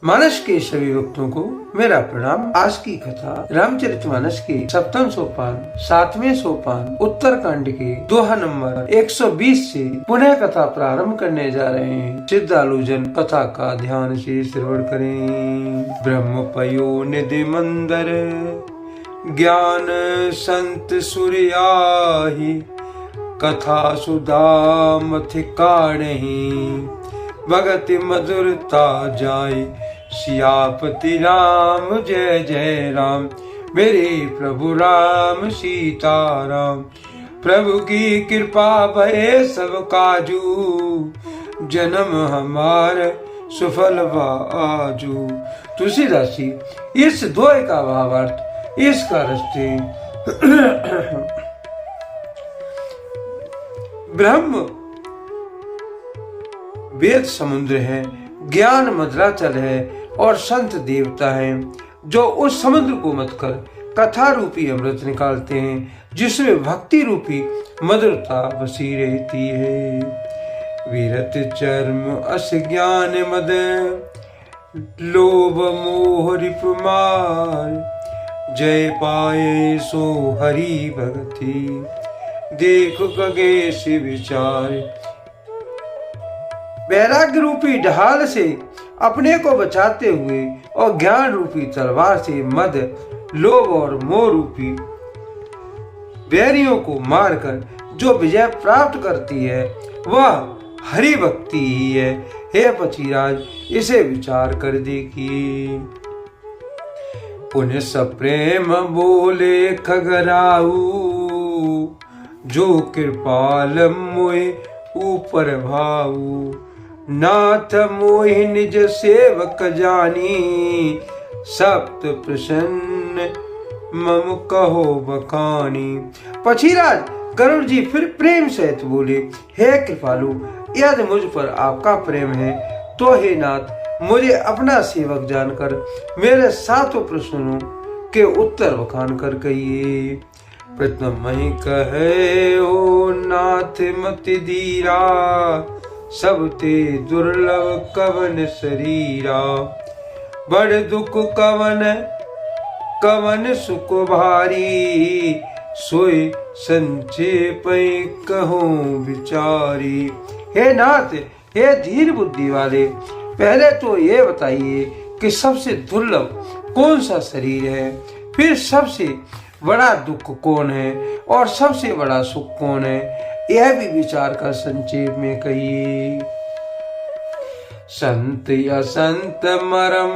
मानस के सभी भक्तों को मेरा प्रणाम। आज की कथा रामचरितमानस के 7वें सोपान 7वें सोपान उत्तरकांड के दोहा नंबर 120 से पुनः कथा प्रारंभ करने जा रहे हैं। श्रद्धालुजन कथा का ध्यान से श्रवण करें। ब्रह्म पयो निधि मंदर ज्ञान संत सूर्याहि कथा सुधा मथि काढ़हि भगति मधुरता जाय सियापति राम जय जय राम। मेरे प्रभु राम सीता राम। प्रभु की कृपा भये सब काजू जन्म हमार सुफल आजू। तुलसीदास जी इस दोहे का भावार्थ इसका रस्ते ब्रह्म वेद समुद्र है, ज्ञान मदराचल है और संत देवता हैं जो उस समुद्र को मत कर कथा रूपी अमृत निकालते हैं जिसमें भक्ति रूपी मधुरता बसी रहती है। विरत चर्म अस ज्ञान मद लोभ मोह रिपुमार जय पाए सो हरि भगति देख खगेश विचार। वैराग्य रूपी ढाल से अपने को बचाते हुए और ज्ञान रूपी तलवार से मद लोभ और मोह रूपी बैरियों को मारकर जो विजय प्राप्त करती है वह हरि भक्ति ही है। हे पतिराज इसे विचार कर देखिए। पुण्य सप्रेम बोले खगराऊ जो कृपाल मोए ऊपर भाऊ नाथ मोहि निज सेवक जानी सप्त प्रसन्न मम कहो बखानी। पछीराज गरुड़ जी फिर प्रेम सहित बोले, हे कृपालु यदि मुझ पर आपका प्रेम है तो हे नाथ मुझे अपना सेवक जानकर मेरे सातों प्रश्नों के उत्तर बखान कर कहिए। प्रथम मही कहे ओ नाथ मति धीरा सब ते दुर्लभ कवन शरीरा बड़ दुख कवन कवन सुख भारी सोई संचेप कहूँ विचारी। हे नाथ हे धीर बुद्धि वाले पहले तो ये बताइए कि सबसे दुर्लभ कौन सा शरीर है, फिर सबसे बड़ा दुख कौन है और सबसे बड़ा सुख कौन है, यह भी विचार कर संक्षेप में कहिए। संत या संत मरम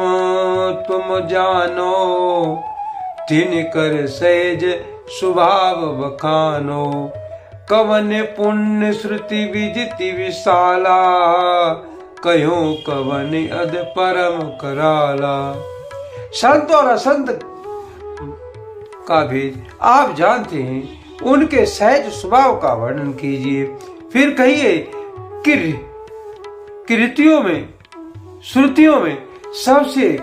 तुम जानो तिन कर सहज स्वभाव बखानो कवन पुण्य श्रुति विदिति विशाला कहो कवन अध परम कराला। संत और असंत का भेद आप जानते हैं, उनके सहज स्वभाव का वर्णन कीजिए। फिर कहिए कि कृतियों में श्रुतियों में सबसे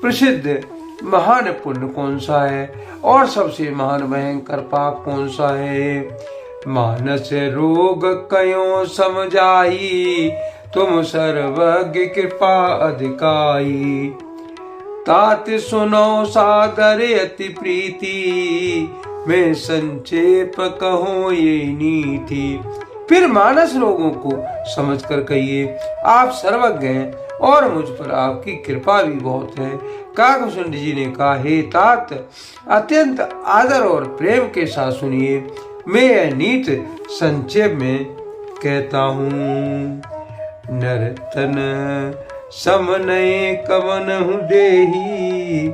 प्रसिद्ध महान पुण्य कौन सा है और सबसे महान भयंकर पाप कौन सा है। मानस रोग कयो समझाई तुम सर्वज्ञ कृपा अधिकाई तात सुनो सादर अति प्रीति मैं संक्षेप कहूँ ये नीति। फिर मानस लोगों को समझ कर कहिए, आप सर्वज्ञ हैं और मुझ पर आपकी कृपा भी बहुत है। काकभूषण जी ने कहा, हे तात अत्यंत आदर और प्रेम के साथ सुनिए, मैं यह नीत संक्षेप में कहता हूँ। नरतन समनय कवन हूँ देही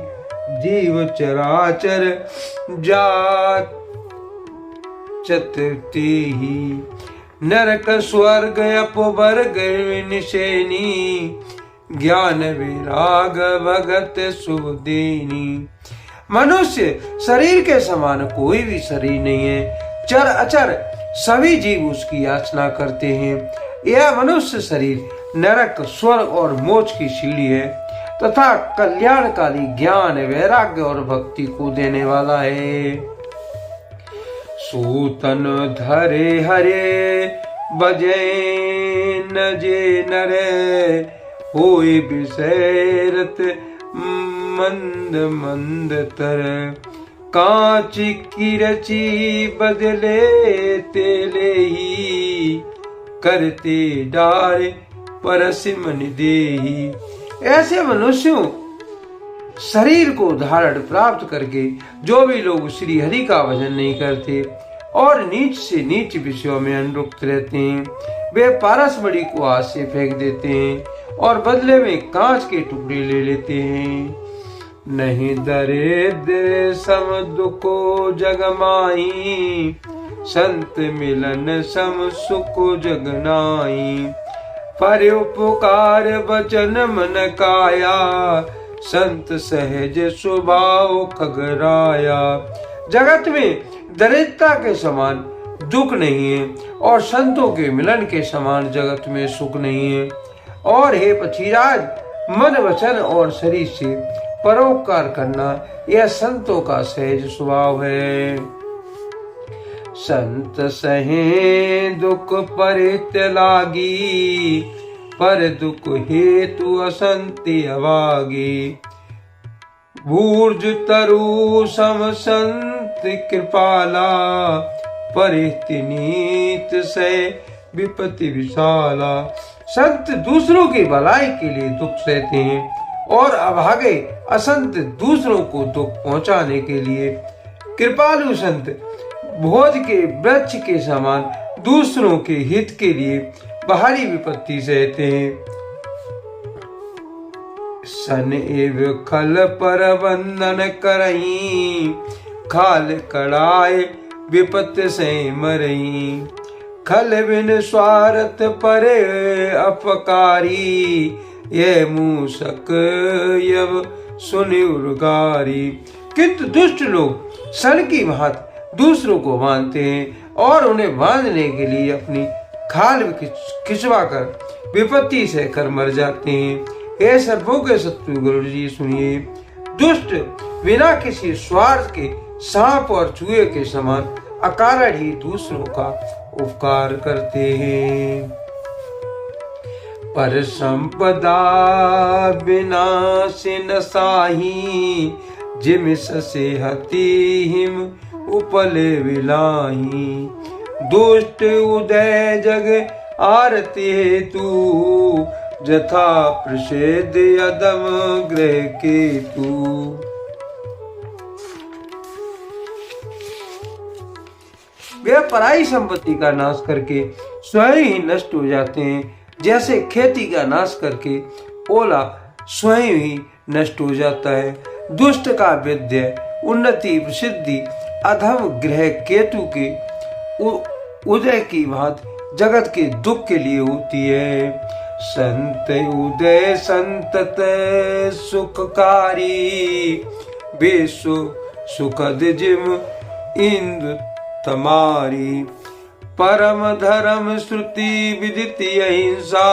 जीव चराचर जात चतुर्तेहि नरक स्वर्ग अपवर्ग निशेनी ज्ञान विराग भगत शुभ देनी। मनुष्य शरीर के समान कोई भी शरीर नहीं है, चर अचर सभी जीव उसकी याचना करते हैं। यह मनुष्य शरीर नरक स्वर्ग और मोक्ष की सीढ़ी है तथा कल्याणकारी ज्ञान वैराग्य और भक्ति को देने वाला है। सूतन धरे हरे बजे न जे नरे होए विषयरत मंद मंद तर, कांच की रची बदले तेले ही, करते डारे परस मन देही। ऐसे मनुष्यों शरीर को धारण प्राप्त करके जो भी लोग श्री हरि का भजन नहीं करते और नीच से नीच विषयों में अनुरक्त रहते हैं, वे पारस मणि को हाथ से फेंक देते हैं और बदले में कांच के टुकड़े ले लेते हैं। नहीं दरिद्र सम दुखो जग माही, संत मिलन सम सुख जग नाई। पर उपकार वचन मन काया, संत सहज स्वभाव खगराया। जगत में दरिद्रता के समान दुख नहीं है और संतों के मिलन के समान जगत में सुख नहीं है। और हे पक्षीराज, मन वचन और शरीर से परोपकार करना यह संतों का सहज स्वभाव है। संत सहे दुख परित लागी, पर दुख हेतु असंति अवागी। भूर्ज तरु सम संत कृपाला, परिति नीत से विपत्ति विशाला। संत दूसरों की भलाई के लिए दुख सहते हैं और अभागे असंत दूसरों को दुख पहुंचाने के लिए। कृपालु संत भोज के वृक्ष के समान दूसरों के हित के लिए बाहरी विपत्ति सहते हैं। सन एव खल पर बंधन करही, खाल कड़ाए विपत से मरही। खल बिन स्वार्थ परे अपकारी, ये मूसक यव सुनि उर्गारी। किंतु दुष्ट लोग सन की भांति दूसरों को बांधते हैं और उन्हें बांधने के लिए अपनी खाल खिंचवा कर विपत्ति से कर मर जाते हैं। हे सर्वों के शत्रु गुरु जी सुनिए, दुष्ट बिना किसी स्वार्थ के सांप और चूहे के समान अकारण ही दूसरों का उपकार करते हैं। पर संपदा विनाश न साही, जिम ससे हति हिम उपले विलाही। दुष्ट उदय जग आरती हेतु, जथा प्रसिद्ध अदम ग्रह केतु। वे पराई संपत्ति का नाश करके स्वयं ही नष्ट हो जाते हैं, जैसे खेती का नाश करके ओला स्वयं ही नष्ट हो जाता है। दुष्ट का विद्य उन्नति प्रसिद्धि अधम ग्रह केतु के उदय की भांति जगत के दुख के लिए होती है। संत उदय संतत सुखकारी, विश्व सुखद जिम इंद्र तमारी। परम धर्म श्रुति विदिति अहिंसा,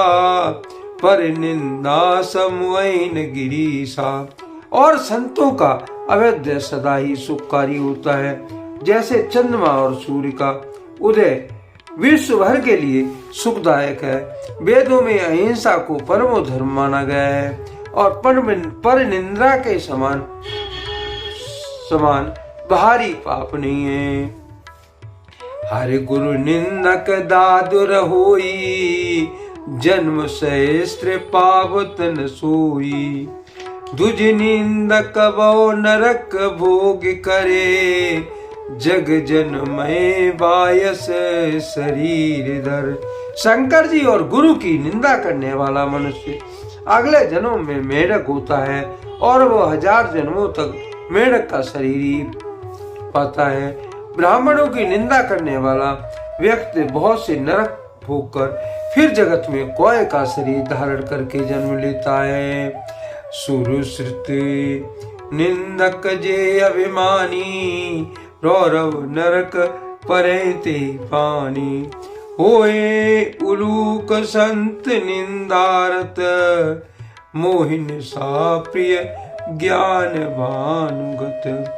पर निंदा समवैन गिरीसा। और संतों का अवैध सदा ही सुखकारी होता है, जैसे चंद्रमा और सूर्य का उदय विश्व भर के लिए सुखदायक है। वेदों में अहिंसा को परमो धर्म माना गया है और पर निंदा के समान बाहरी पाप नहीं है। हरि गुरु निंदक दादुर होई, जन्म सहस्त्र पावत न सोई। दुज निंदक वो नरक भोग करे, जग जनमय बायस शरीर धर। शंकर जी और गुरु की निंदा करने वाला मनुष्य अगले जन्म में मेढक होता है और वो 1000 जन्मों तक मेढक का शरीर ही पाता है। ब्राह्मणों की निंदा करने वाला व्यक्ति बहुत से नरक भोग कर फिर जगत में कोय का शरीर धारण करके जन्म लेता है। सुरश्रुति निंदक जे अभिमानी, रौरव नरक परेते पानी। होए उलूक संत निंदारत, मोहिन सा प्रिय ज्ञान भानुगत।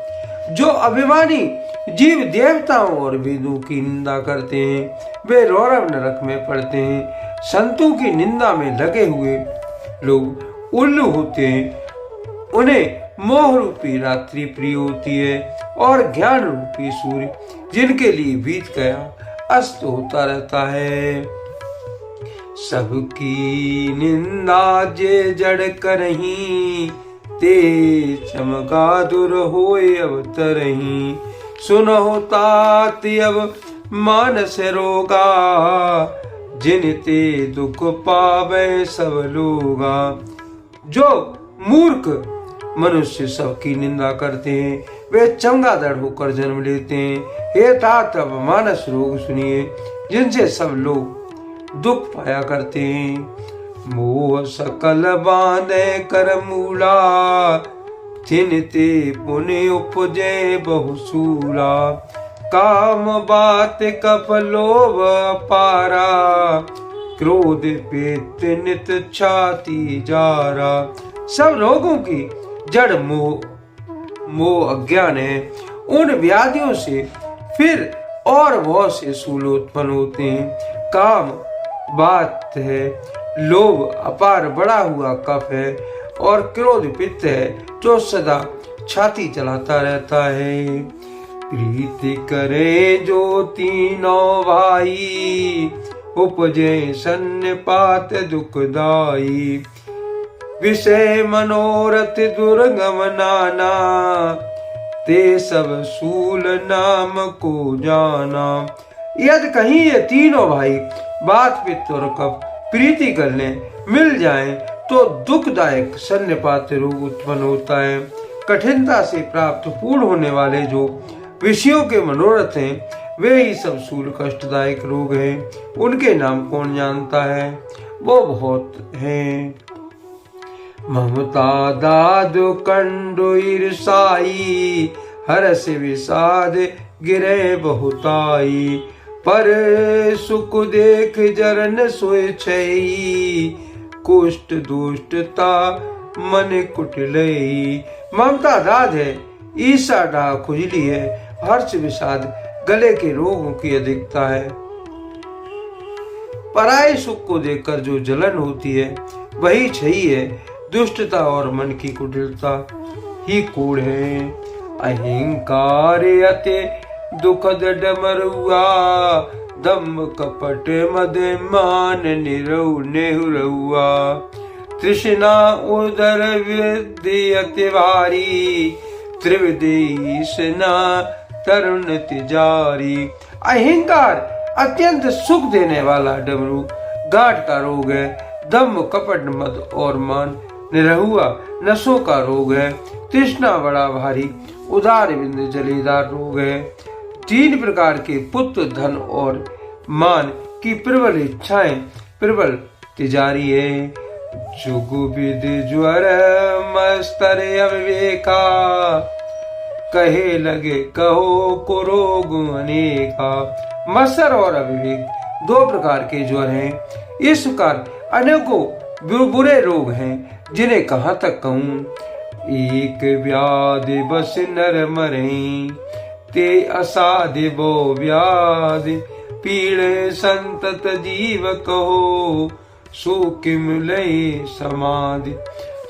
जो अभिमानी जीव देवताओं और वेदों की निंदा करते हैं, वे रौरव नरक में पड़ते हैं। संतों की निंदा में लगे हुए लोग उल्लू होते हैं, उन्हें मोह रूपी रात्रि प्रिय होती है और ज्ञान रूपी सूर्य जिनके लिए बीत गया अस्त होता रहता है। सबकी निंदा जे जड़ करही, ते चमका दुर होए अब तरही। सुनहो तात अब मानस रोगा, जिन ते दुख पावे सब लोगा। जो मूर्ख मनुष्य सबकी निंदा करते हैं, वे चमगादड़ होकर जन्म लेते हैं। हे तात अब मानस रोग सुनिए, जिनसे सब लोग दुख पाया करते हैं। मोह सकल बांधे कर मूला, थिनते पुण्य उपजे बहुसूला। काम बात कप लोभ पारा, क्रोध पेत नित छाती जारा। सब रोगों की जड़ मोह अज्ञान है। उन व्याधियों से फिर और बहुत से सूल उत्पन्न होते हैं। काम बात है, लोभ अपार बढ़ा हुआ कफ है, और क्रोध पित्त है जो सदा छाती चलाता रहता है। प्रीति करे जो तीनों भाई, उपजे सन्निपात दुखदाई। विषय मनोरथ दुर्गम नाना, ते सब सूल नाम को जाना। यदि कहीं ये तीनों भाई बात पित्त और कफ प्रीति कर लें, मिल जाएं, तो दुखदायक सन्निपात रोग उत्पन्न होता है। कठिनता से प्राप्त पूर्ण होने वाले जो विषयों के मनोरथ हैं, वे ही सब सूल कष्टदायक रोग हैं। उनके नाम कौन जानता है? वो बहुत हैं। ममता दादु कंडु ईर्षाई, हरस विषाद गिरे बहुताई। पर सुख देख जरन सोए छई, कुष्ठ दुष्टता मन कुटिलई। ममता दाद है, ईर्षा डाह खुजली है, हर्ष विषाद गले के रोगों की अधिकता है। पराये सुख को देखकर जो जलन होती है, वही छई है। दुष्टता और मन की कुटिलता ही कूड़ है। अहंकार अति दुखद डमरुआ, दम कपट मद मान नेहुरुआ। तृष्णा उदर विद्धि अति भारी, त्रिविदेशना तरुण तिजारी। अहंकार अत्यंत सुख देने वाला डमरू गांठ का रोग है। दम कपट मद और मान निरहुआ नसों का रोग है। तृष्णा बड़ा भारी उदार बिंद जलीदार रोग है। 3 प्रकार के पुत्र धन और मान की प्रबल इच्छाएं प्रबल तिजारी है। जुगु विद ज्वर मस्तर अविवेका, कहे लगे कहो को रोग अनेका। मत्सर और अविवेक 2 प्रकार के ज्वर हैं। इस प्रकार अनेकों बुरे रोग हैं, जिन्हें कहाँ तक कहूँ। एक व्याधि बस नर मरे, ते असाधि बो व्याधि। पीड़े संतत जीव कहो, सो किम लय समाधि।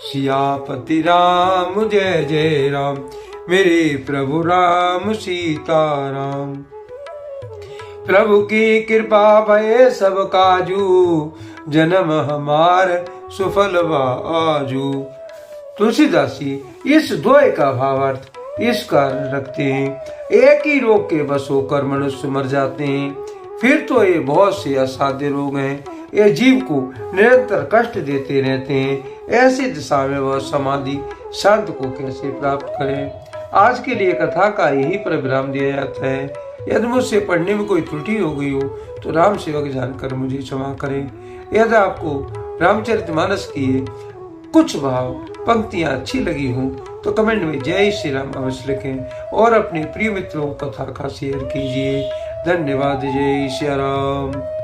सियापति राम जय जय राम, मेरे प्रभु राम सीताराम। प्रभु की कृपा भये सब काजू, जन्म हमार सुफल आजू। तुलसीदास जी इस दोहे का भावार्थ इस कारण रखते हैं। एक ही रोग के बस होकर मनुष्य मर जाते हैं, फिर तो ये बहुत से असाध्य रोग हैं। ये जीव को निरंतर कष्ट देते रहते हैं। ऐसी दिशा में वह समाधि शांत को कैसे प्राप्त करें? आज के लिए कथा का यही पर विराम दिया जाता है। यदि मुझसे पढ़ने में कोई त्रुटि हो गई हो तो राम सेवक जानकर मुझे क्षमा करें। यदि आपको रामचरितमानस की कुछ भाव पंक्तियां अच्छी लगी हो तो कमेंट में जय श्री राम अवश्य लिखें और अपने प्रिय मित्रों को कथा का शेयर कीजिए। धन्यवाद। जय श्री राम।